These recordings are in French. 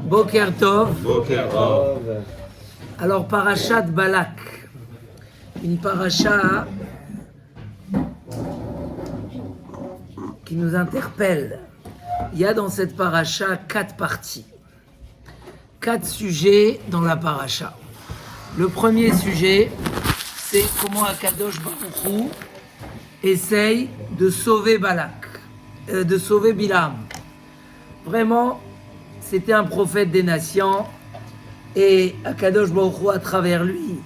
Boker Tov. Boker Tov. Alors, Parashat Balak, une paracha qui nous interpelle. Il y a dans cette paracha 4 parties, 4 sujets dans la paracha. Le premier sujet, c'est comment Akadosh Baruch Hu essaye de sauver Balak, de sauver Bilam. Vraiment, c'était un prophète des nations et Akadosh Baruch Hu, à travers lui,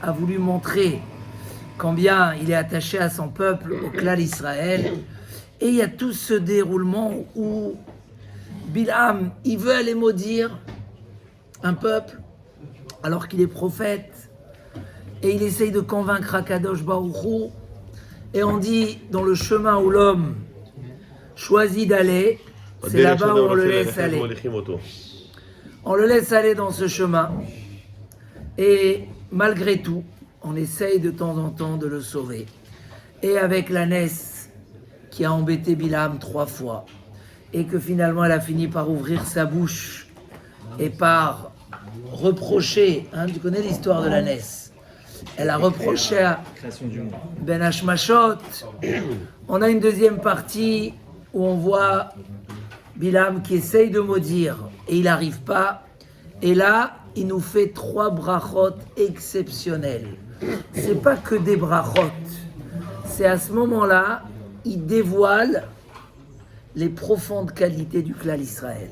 a voulu montrer combien il est attaché à son peuple, au clan d'Israël. Et il y a tout ce déroulement où Bilam, il veut aller maudire un peuple alors qu'il est prophète. Et il essaye de convaincre Akadosh Baruch Hu. Et on dit, dans le chemin où l'homme choisit d'aller, c'est là-bas où on le laisse aller. On le laisse aller dans ce chemin. Et malgré tout, on essaye de temps en temps de le sauver. Et avec l'ânesse qui a embêté Bilam 3 fois, et que finalement elle a fini par ouvrir sa bouche et par reprocher, tu connais l'histoire de l'ânesse, elle a reproché à Ben Hashmashot. On a une deuxième partie où on voit Bilam qui essaye de maudire et il n'arrive pas, et là il nous fait 3 brachot exceptionnels. C'est pas que des brachot, c'est à ce moment-là il dévoile les profondes qualités du clan Israël.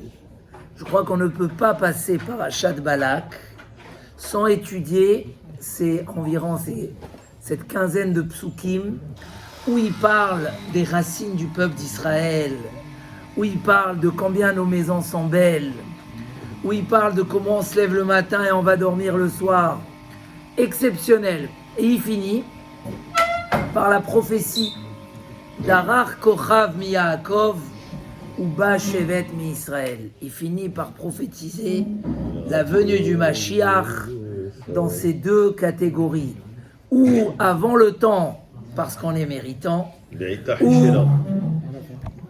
Je crois qu'on ne peut pas passer par Parashat Balak sans étudier cette quinzaine de psukim où il parle des racines du peuple d'Israël, où il parle de combien nos maisons sont belles, où il parle de comment on se lève le matin et on va dormir le soir. Exceptionnel. Et il finit par la prophétie d'Arar Kochav mi Yaakov ou Ba Shevet mi Israël. Il finit par prophétiser la venue du Mashiach dans ces 2 catégories. Ou avant le temps, parce qu'on est méritant, ou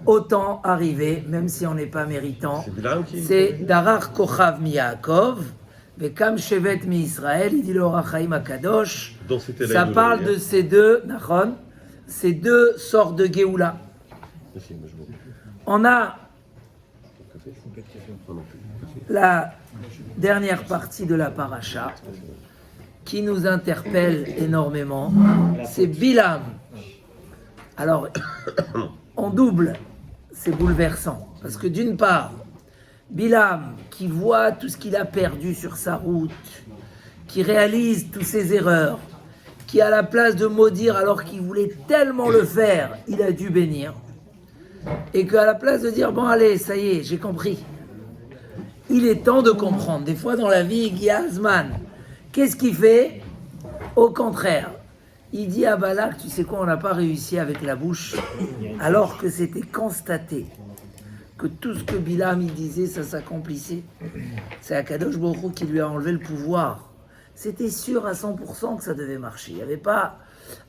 autant arrivé, même si on n'est pas méritant. C'est Darar Kochav mi Yaakov, Bekam Shevet mi Israël, il dit le Orach Chaim Akadosh. Ça parle de ces 2, Nachon, ces 2 sortes de Géoula. On a la dernière partie de la paracha qui nous interpelle énormément, c'est Bilam. Alors, en double, c'est bouleversant, parce que d'une part, Bilam qui voit tout ce qu'il a perdu sur sa route, qui réalise toutes ses erreurs, qui à la place de maudire alors qu'il voulait tellement le faire, il a dû bénir, et qu'à la place de dire bon allez, ça y est, j'ai compris, il est temps de comprendre. Des fois dans la vie, Guy Hazman, qu'est-ce qu'il fait? Au contraire, il dit à Balak, tu sais quoi, on n'a pas réussi avec la bouche, alors que c'était constaté que tout ce que Bilam il disait, ça s'accomplissait. C'est Akadosh Baruch Hu qui lui a enlevé le pouvoir. C'était sûr à 100% que ça devait marcher. Il n'y avait pas...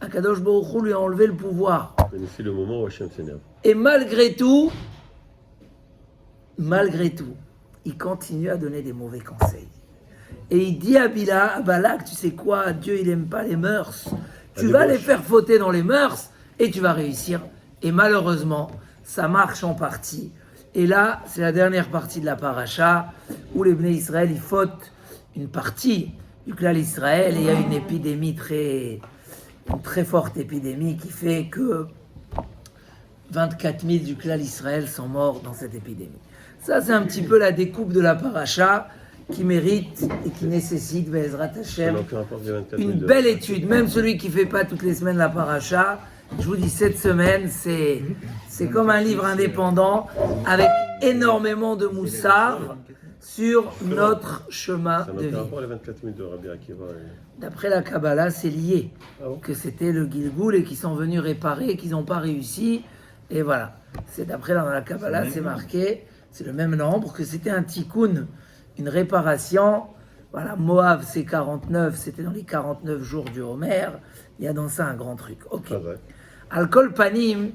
Akadosh Baruch Hu lui a enlevé le pouvoir. C'est le moment où Hachem s'énerve. Et malgré tout, il continue à donner des mauvais conseils. Et il dit à Balak, tu sais quoi, Dieu il n'aime pas les mœurs. Tu vas les faire fauter dans les mœurs et tu vas réussir. Et malheureusement, ça marche en partie. Et là, c'est la dernière partie de la paracha où les Bnei Israël, ils fautent une partie du clan Israël et il y a une épidémie une très forte épidémie qui fait que 24 000 du clan Israël sont morts dans cette épidémie. Ça, c'est un petit peu la découpe de la paracha qui mérite et qui nécessite, Be'ezrat Hashem, une belle étude. Même celui qui ne fait pas toutes les semaines la paracha, je vous dis, cette semaine, c'est comme un livre indépendant avec énormément de moussard sur notre chemin de vie. D'après la Kabbalah, c'est lié, que c'était le Gilgoul et qu'ils sont venus réparer, qu'ils n'ont pas réussi. Et voilà, c'est d'après la Kabbalah, c'est marqué, c'est le même nombre, que c'était un tikkun, une réparation. Voilà, Moab, c'est 49, c'était dans les 49 jours du Homer. Il y a dans ça un grand truc. Ok. Al-Kol Panim,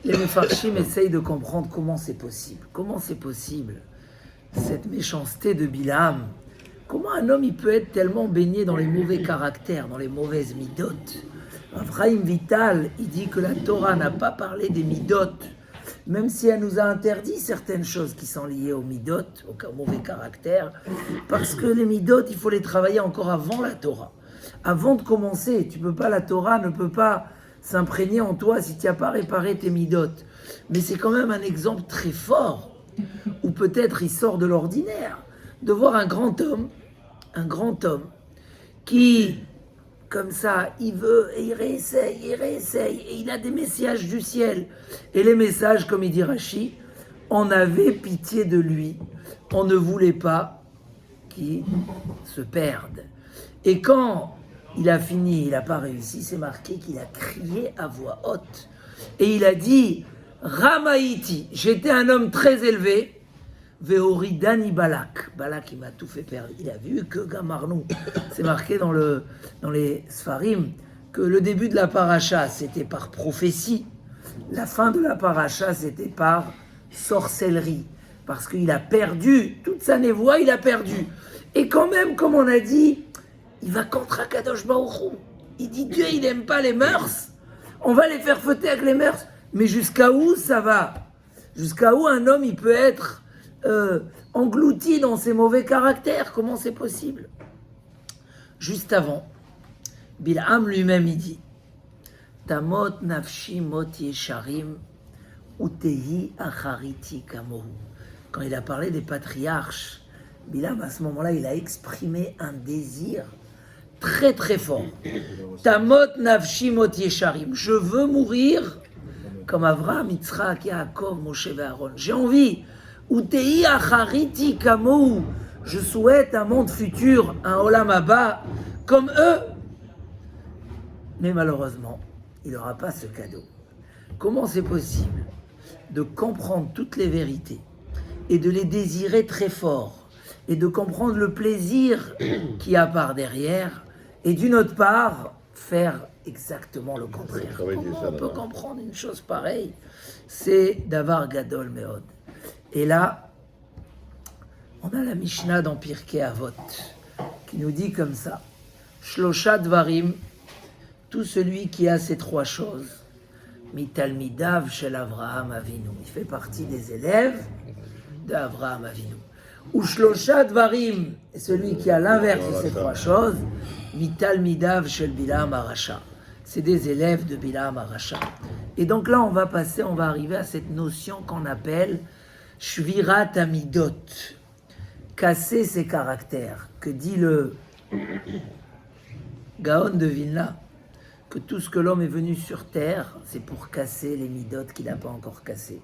les Mefarshim essayent de comprendre comment c'est possible. Comment c'est possible, cette méchanceté de Bilam? Comment un homme il peut être tellement baigné dans les mauvais caractères, dans les mauvaises midotes? Avraham Vital, il dit que la Torah n'a pas parlé des midotes, même si elle nous a interdit certaines choses qui sont liées aux midotes, aux mauvais caractères, parce que les midotes, il faut les travailler encore avant la Torah. Avant de commencer, la Torah ne peut pas s'imprégner en toi si tu n'as pas réparé tes midotes. Mais c'est quand même un exemple très fort, où peut-être il sort de l'ordinaire, de voir un grand homme, qui, comme ça, il veut, et il réessaye, et il a des messages du ciel. Et les messages, comme il dit Rashi, on avait pitié de lui, on ne voulait pas qu'il se perde. Et quand il a fini, il n'a pas réussi, c'est marqué qu'il a crié à voix haute. Et il a dit, Ramaïti, j'étais un homme très élevé, Vehoridani Balak. Balak, il m'a tout fait perdre. Il a vu que Gamarnou. C'est marqué dans les Sfarim que le début de la paracha, c'était par prophétie. La fin de la paracha, c'était par sorcellerie. Parce qu'il a perdu, toute sa névoie, il a perdu. Et quand même, comme on a dit, il va contre Akadosh Baruch Hu. Il dit, Dieu, il n'aime pas les mœurs. On va les faire fêter avec les mœurs. Mais jusqu'à où ça va? Jusqu'à où un homme, il peut être englouti dans ses mauvais caractères? Comment c'est possible? Juste avant, Bil'am lui-même, il dit, Tamot nafshi mot yesharim utehi achariti kamohu. Quand il a parlé des patriarches, Bil'am, à ce moment-là, il a exprimé un désir très très fort. Tamot nafshi mot yesharim. Je veux mourir comme Avraham, Yitzhak, Yaakov, Moshe et Aaron. J'ai envie. Utei achariti kamou. Je souhaite un monde futur, un olam haba, comme eux. Mais malheureusement, il n'aura pas ce cadeau. Comment c'est possible de comprendre toutes les vérités et de les désirer très fort et de comprendre le plaisir qu'il y a par derrière et d'une autre part, faire exactement le contraire? Comment on peut comprendre une chose pareille? C'est d'avar gadol meod. Et là, on a la Mishnah dans Pirkei Avot qui nous dit comme ça, Shlosha dvarim, tout celui qui a ces trois choses, mitalmidav shel Avraham Avinu, il fait partie des élèves d'Avraham Avinu. Ou Shlosha dvarim, celui qui a l'inverse de ces trois choses, mitalmidav shel Bilam Arasha, c'est des élèves de Bilam Arasha. Et donc là, on va arriver à cette notion qu'on appelle Shvirat Amidot, casser ses caractères, que dit le Gaon de Vilna, que tout ce que l'homme est venu sur terre, c'est pour casser les midotes qu'il n'a pas encore cassées.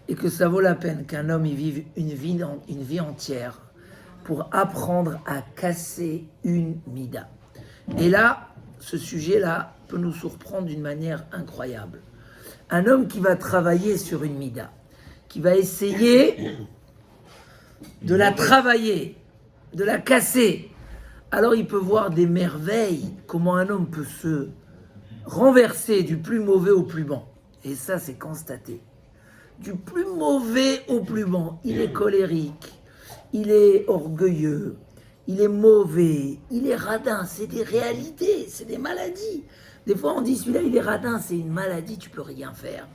Et que ça vaut la peine qu'un homme y vive une vie entière pour apprendre à casser une mida. Et là, ce sujet-là peut nous surprendre d'une manière incroyable. Un homme qui va travailler sur une mida, qui va essayer de la travailler, de la casser, alors il peut voir des merveilles, comment un homme peut se renverser du plus mauvais au plus bon. Et ça, c'est constaté. Du plus mauvais au plus bon. Il est colérique, il est orgueilleux, il est mauvais, il est radin. C'est des réalités, c'est des maladies. Des fois, on dit, celui-là, il est radin, c'est une maladie, tu peux rien faire.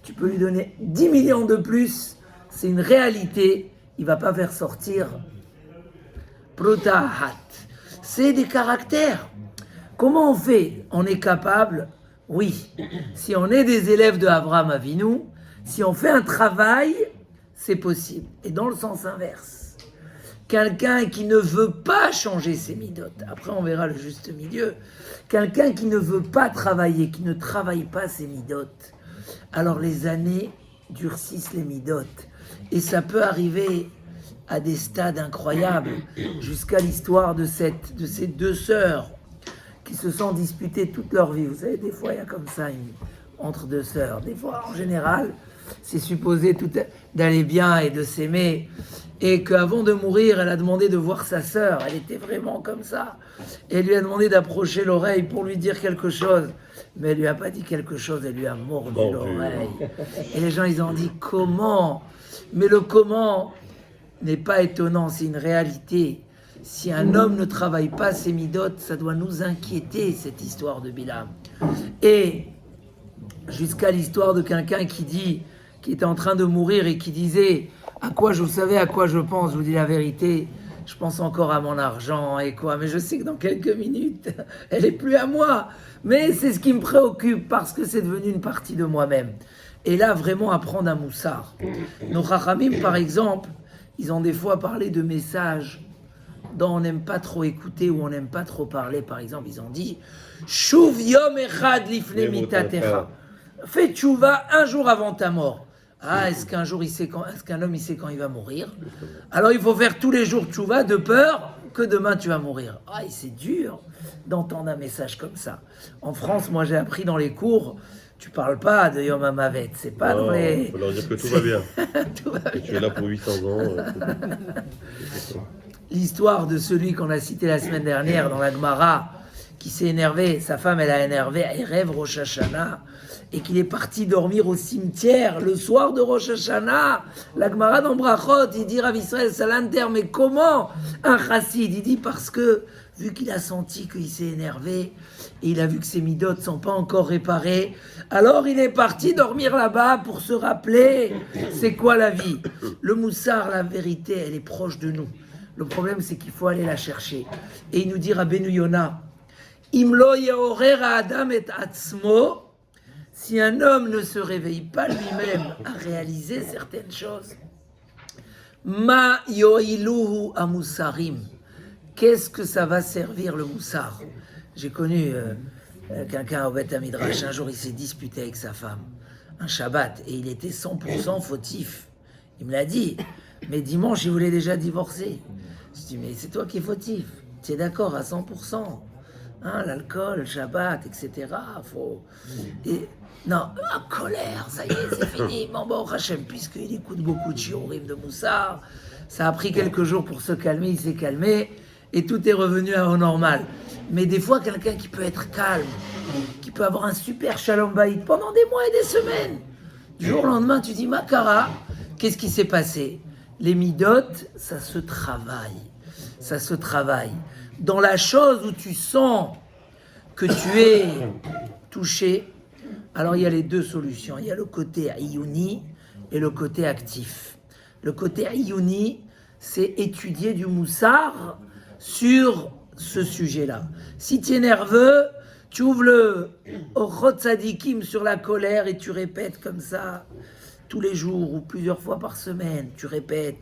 Tu peux lui donner 10 millions de plus, c'est une réalité, il va pas faire sortir Protahat. C'est des caractères. Comment on fait? On est capable, oui, si on est des élèves de Avraham Avinu, si on fait un travail, c'est possible. Et dans le sens inverse, quelqu'un qui ne veut pas changer ses midotes, après on verra le juste milieu, quelqu'un qui ne veut pas travailler, qui ne travaille pas ses midotes, alors les années durcissent les midotes. Et ça peut arriver à des stades incroyables, jusqu'à l'histoire de ces deux sœurs qui se sont disputées toute leur vie. Vous savez, des fois, il y a comme ça entre deux sœurs. Des fois, en général, c'est supposé d'aller bien et de s'aimer. et qu'avant de mourir, elle a demandé de voir sa sœur. Elle était vraiment comme ça. Et elle lui a demandé d'approcher l'oreille pour lui dire quelque chose. Mais elle lui a pas dit quelque chose, elle lui a mordu l'oreille. Et les gens, ils ont dit comment? Mais le comment n'est pas étonnant, c'est une réalité. Si un homme ne travaille pas ses midotes, ça doit nous inquiéter, cette histoire de Bilam. Et jusqu'à l'histoire de quelqu'un qui était en train de mourir et qui disait vous savez à quoi je pense, je vous dis la vérité, je pense encore à mon argent et quoi, mais je sais que dans quelques minutes, elle est plus à moi. Mais c'est ce qui me préoccupe parce que c'est devenu une partie de moi-même. Et là, vraiment apprendre un moussard. Nos Chachamim, par exemple, ils ont des fois parlé de messages dont on n'aime pas trop écouter ou on n'aime pas trop parler. Par exemple, ils ont dit Shuv yom echad lifnei mitatecha. Fais tchouva un jour avant ta mort. Ah, est-ce qu'un homme il sait quand il va mourir? Alors il faut faire tous les jours tchouva de peur que demain tu vas mourir. Ah, et c'est dur d'entendre un message comme ça. En France, moi j'ai appris dans les cours, tu parles pas de Yom HaMavet, c'est pas dans les... Il faut leur dire que tout va bien. Tout va Et bien. tu es là pour 800 ans. L'histoire de celui qu'on a cité la semaine dernière dans la Gemara, qui s'est énervé, sa femme elle a énervé, elle rêve Rosh Hashanah, et qu'il est parti dormir au cimetière le soir de Rosh Hashanah. La Gemara dans Brachot, il dit Rav Israël Salanter, mais comment un chassid? Il dit parce que, vu qu'il a senti qu'il s'est énervé, et il a vu que ses midotes ne sont pas encore réparées, alors il est parti dormir là-bas pour se rappeler c'est quoi la vie. Le moussard, la vérité, elle est proche de nous. Le problème, c'est qu'il faut aller la chercher. Et il nous dit Rabbeinu Yona, Imlo yeorer Adam et atzmo, si un homme ne se réveille pas lui-même à réaliser certaines choses, ma yoiluhu amusarim, qu'est-ce que ça va servir le moussard? J'ai connu quelqu'un au Beth Midrash, un jour il s'est disputé avec sa femme, un Shabbat, et il était 100% fautif. Il me l'a dit, mais dimanche il voulait déjà divorcer. Je dis, mais c'est toi qui es fautif, tu es d'accord à 100%. Hein, l'alcool, le Shabbat, etc. Faut... Et, non, la colère, ça y est, c'est fini. Bon, Hachem, puisqu'il écoute beaucoup de shiurim de Moussard, ça a pris quelques jours pour se calmer, il s'est calmé, et tout est revenu au normal. Mais des fois, quelqu'un qui peut être calme, qui peut avoir un super shalom bayit pendant des mois et des semaines, du jour au lendemain, tu dis, Makara, qu'est-ce qui s'est passé? Les midotes, ça se travaille. Ça se travaille. Dans la chose où tu sens que tu es touché, alors il y a les deux solutions. Il y a le côté ayuni et le côté actif. Le côté ayuni, c'est étudier du moussard sur ce sujet-là. Si tu es nerveux, tu ouvres le Orchot Tzadikim sur la colère et tu répètes comme ça tous les jours ou plusieurs fois par semaine. Tu répètes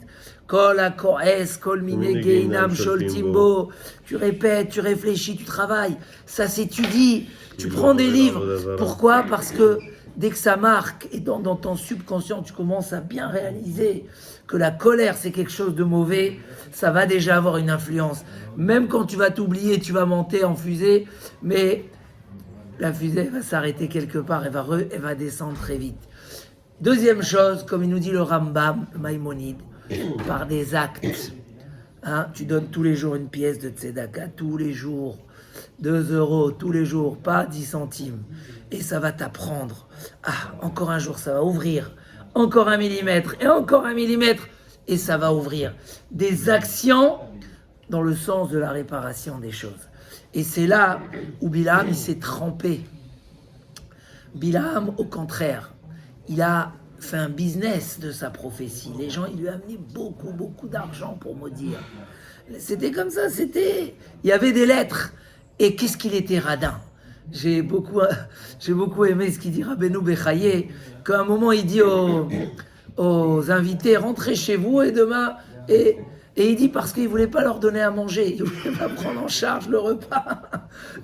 Kol HaKoes, Kol Mine Geinam Shol Timbo. Tu répètes, tu réfléchis, tu travailles. Ça s'étudie. Tu prends des livres. Pourquoi? Parce que dès que ça marque et dans ton subconscient, tu commences à bien réaliser que la colère, c'est quelque chose de mauvais, ça va déjà avoir une influence. Même quand tu vas t'oublier, tu vas monter en fusée, mais la fusée va s'arrêter quelque part, elle va descendre très vite. Deuxième chose, comme il nous dit le Rambam, le Maïmonide, par des actes. Hein, tu donnes tous les jours une pièce de tzedaka, tous les jours, 2 euros, tous les jours, pas 10 centimes. Et ça va t'apprendre. Ah, encore un jour, ça va ouvrir. Encore 1 millimètre, et encore 1 millimètre, et ça va ouvrir. Des actions dans le sens de la réparation des choses. Et c'est là où Bilam, il s'est trempé. Bilam, au contraire, il a fait un business de sa prophétie. Les gens, ils lui amenaient beaucoup d'argent pour maudire. C'était comme ça, il y avait des lettres. Et qu'est-ce qu'il était radin. J'ai beaucoup aimé ce qu'il dit Rabbeinu Bechaye, qu'à un moment, il dit aux invités, rentrez chez vous et demain... Et il dit parce qu'il ne voulait pas leur donner à manger, il ne voulait pas prendre en charge le repas.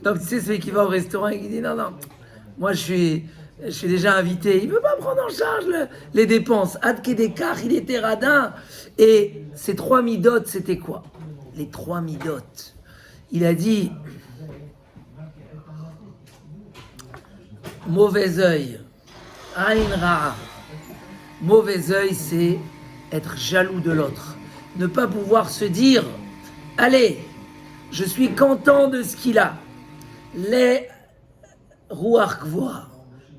Donc tu sais, celui qui va au restaurant et qui dit non, moi je suis déjà invité, il ne veut pas prendre en charge les dépenses. Ad Kedekar, il était radin. Et ces 3 midotes, c'était quoi? Les 3 midotes. Il a dit mauvais œil, Aïn Ra. Mauvais œil, c'est être jaloux de l'autre. Ne pas pouvoir se dire, allez, je suis content de ce qu'il a. Les Ruach Gvoa,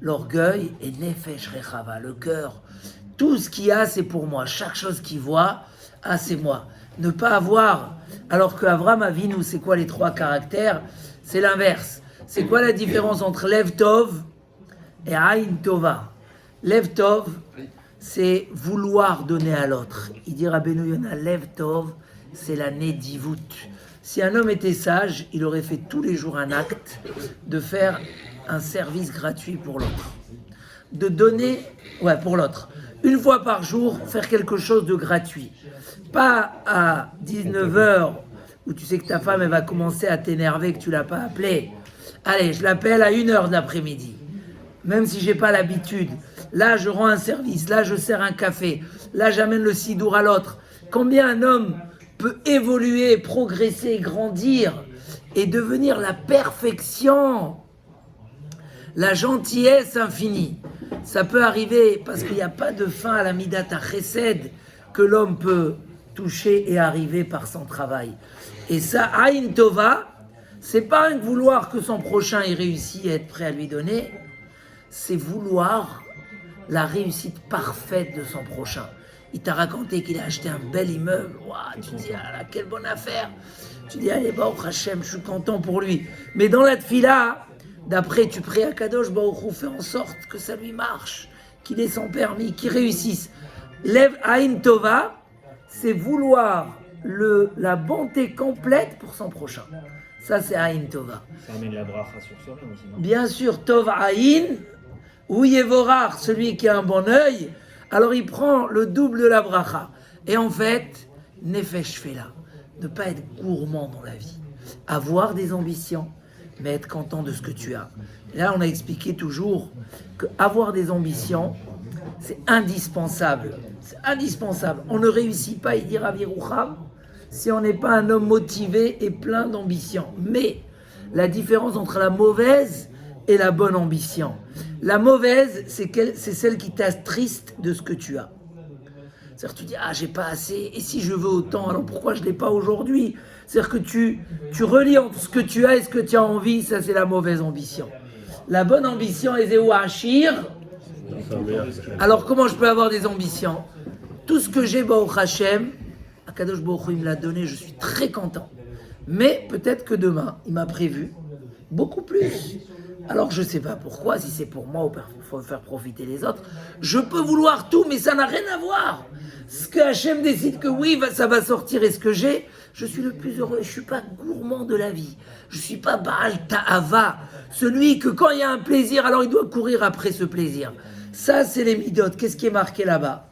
l'orgueil, et Nefesh Rechava, le cœur. Tout ce qu'il a, c'est pour moi. Chaque chose qu'il voit, c'est moi. Ne pas avoir, alors que Avram Avinu, c'est quoi les trois caractères? C'est l'inverse. C'est quoi la différence entre Lev Tov et Aïn Tova? Lev Tov, c'est vouloir donner à l'autre. Il dit Rabbeinu Yonah, Lev Tov, c'est la nédivout. Si un homme était sage, il aurait fait tous les jours un acte de faire un service gratuit pour l'autre. De donner, pour l'autre. Une fois par jour, faire quelque chose de gratuit. Pas à 19h, où tu sais que ta femme elle va commencer à t'énerver, que tu ne l'as pas appelée. Allez, je l'appelle à 1h de l'après-midi. Même si je n'ai pas l'habitude. Là, je rends un service. Là, je sers un café. Là, j'amène le sidour à l'autre. Combien un homme peut évoluer, progresser, grandir et devenir la perfection, la gentillesse infinie. Ça peut arriver parce qu'il n'y a pas de fin à la midata chesed que l'homme peut toucher et arriver par son travail. Et ça, Aïn Tova, c'est pas un vouloir que son prochain ait réussi à être prêt à lui donner, c'est vouloir la réussite parfaite de son prochain. Il t'a raconté qu'il a acheté un bel immeuble. Ouah, tu te dis, ah là, quelle bonne affaire. Tu dis, allez, Baruch Hashem, je suis content pour lui. Mais dans la tfila, d'après, tu pries à Kadosh Baruch Hu, fais en sorte que ça lui marche, qu'il ait son permis, qu'il réussisse. Lev Aïn Tova, c'est vouloir la bonté complète pour son prochain. Ça, c'est Aïn Tova. Ça amène la bracha sur soi-même aussi, non? Bien sûr, Tov Aïn, ou Yevorar, celui qui a un bon œil, alors il prend le double de la bracha. Et en fait, Nefesh Fela, ne pas être gourmand dans la vie, avoir des ambitions, mais être content de ce que tu as. Et là, on a expliqué toujours qu'avoir des ambitions, c'est indispensable. C'est indispensable. On ne réussit pas, il dit Rav Yerucham, si on n'est pas un homme motivé et plein d'ambition. Mais la différence entre la mauvaise et la bonne ambition. La mauvaise, c'est celle qui t'attriste de ce que tu as. C'est-à-dire que tu dis, j'ai pas assez, et si je veux autant, alors pourquoi je ne l'ai pas aujourd'hui? C'est-à-dire que tu relis entre ce que tu as et ce que tu as envie, ça c'est la mauvaise ambition. La bonne ambition est Zéou Hachir. Alors comment je peux avoir des ambitions? Tout ce que j'ai, Baruch Hashem, Akadosh Baruch Hu, il me l'a donné, je suis très content. Mais peut-être que demain, il m'a prévu beaucoup plus. Alors je ne sais pas pourquoi, si c'est pour moi ou pour faire profiter les autres. Je peux vouloir tout, mais ça n'a rien à voir. Ce que Hachem décide que oui, ça va sortir et ce que j'ai, je suis le plus heureux. Je ne suis pas gourmand de la vie. Je ne suis pas Baal Ta'ava, celui que quand il y a un plaisir, alors il doit courir après ce plaisir. Ça, c'est les midot. Qu'est-ce qui est marqué là-bas?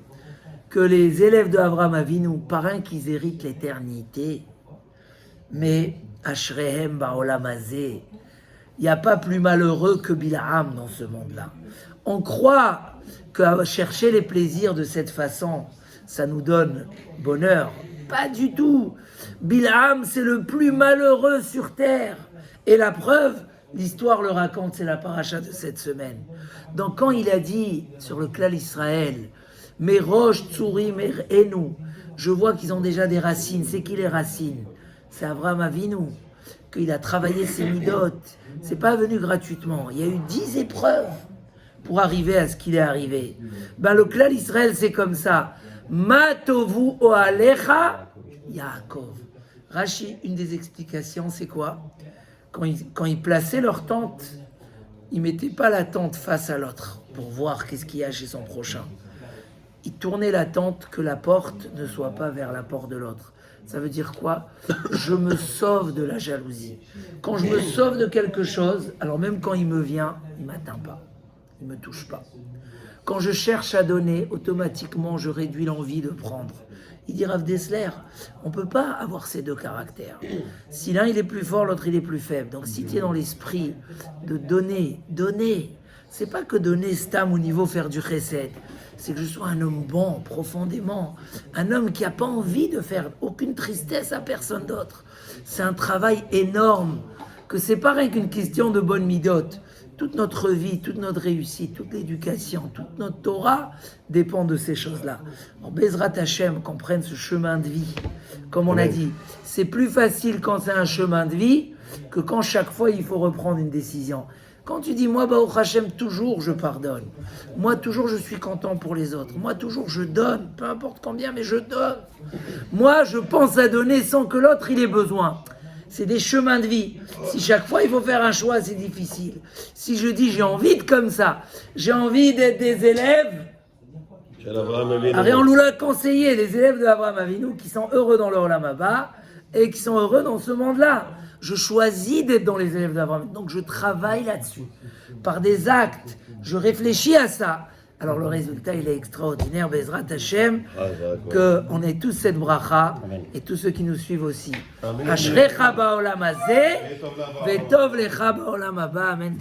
Que les élèves de Avraham Avinu, par un qu'ils héritent l'éternité, mais Ashrehem Ba'olam Hazeh, il n'y a pas plus malheureux que Bilham dans ce monde-là. On croit que chercher les plaisirs de cette façon, ça nous donne bonheur. Pas du tout. Bilham, c'est le plus malheureux sur terre. Et la preuve, l'histoire le raconte, c'est la paracha de cette semaine. Donc quand il a dit sur le clan Israël, mes roches tsurim et nous, je vois qu'ils ont déjà des racines. C'est qui les racines? C'est Avraham Avinu, qu'il a travaillé ses midot. C'est pas venu gratuitement. Il y a eu 10 épreuves pour arriver à ce qu'il est arrivé. Le clan Israël, c'est comme ça. Ma tovu oalecha Yaakov. Rashi, une des explications, c'est quoi? Quand ils plaçaient leur tente, ils mettaient pas la tente face à l'autre pour voir qu'est-ce qu'il y a chez son prochain. Ils tournaient la tente que la porte ne soit pas vers la porte de l'autre. Ça veut dire quoi? Je me sauve de la jalousie. Quand je me sauve de quelque chose, alors même quand il me vient, il ne m'atteint pas. Il ne me touche pas. Quand je cherche à donner, automatiquement, je réduis l'envie de prendre. Il dit Rav Dessler, on ne peut pas avoir ces deux caractères. Si l'un il est plus fort, l'autre il est plus faible. Donc si tu es dans l'esprit de donner, c'est pas que donner stam au niveau faire du chesed. C'est que je sois un homme bon, profondément. Un homme qui n'a pas envie de faire aucune tristesse à personne d'autre. C'est un travail énorme. Que c'est pas rien qu'une question de bonne midote. toute notre vie, toute notre réussite, toute l'éducation, toute notre Torah dépend de ces choses-là. En Bezrat Hashem, qu'on prenne ce chemin de vie, comme on a dit, c'est plus facile quand c'est un chemin de vie que quand chaque fois il faut reprendre une décision. Quand tu dis, moi, Baruch Hashem, toujours je pardonne. Moi, toujours je suis content pour les autres. Moi, toujours je donne, peu importe combien, mais je donne. Moi, je pense à donner sans que l'autre il ait besoin. C'est des chemins de vie. Si chaque fois il faut faire un choix, c'est difficile. Si je dis, j'ai envie de comme ça, j'ai envie d'être des élèves, on nous l'a conseillé, les élèves de Abraham Avinu qui sont heureux dans leur Olam Haba et qui sont heureux dans ce monde-là. Je choisis d'être dans les élèves d'Abraham. Donc je travaille là-dessus. Par des actes, je réfléchis à ça. Alors le résultat, il est extraordinaire. Bezrat Hashem, qu'on ait tous cette bracha et tous ceux qui nous suivent aussi. Ashrecha ba'olam hazeh, vetov lecha ba'olam haba. Amen.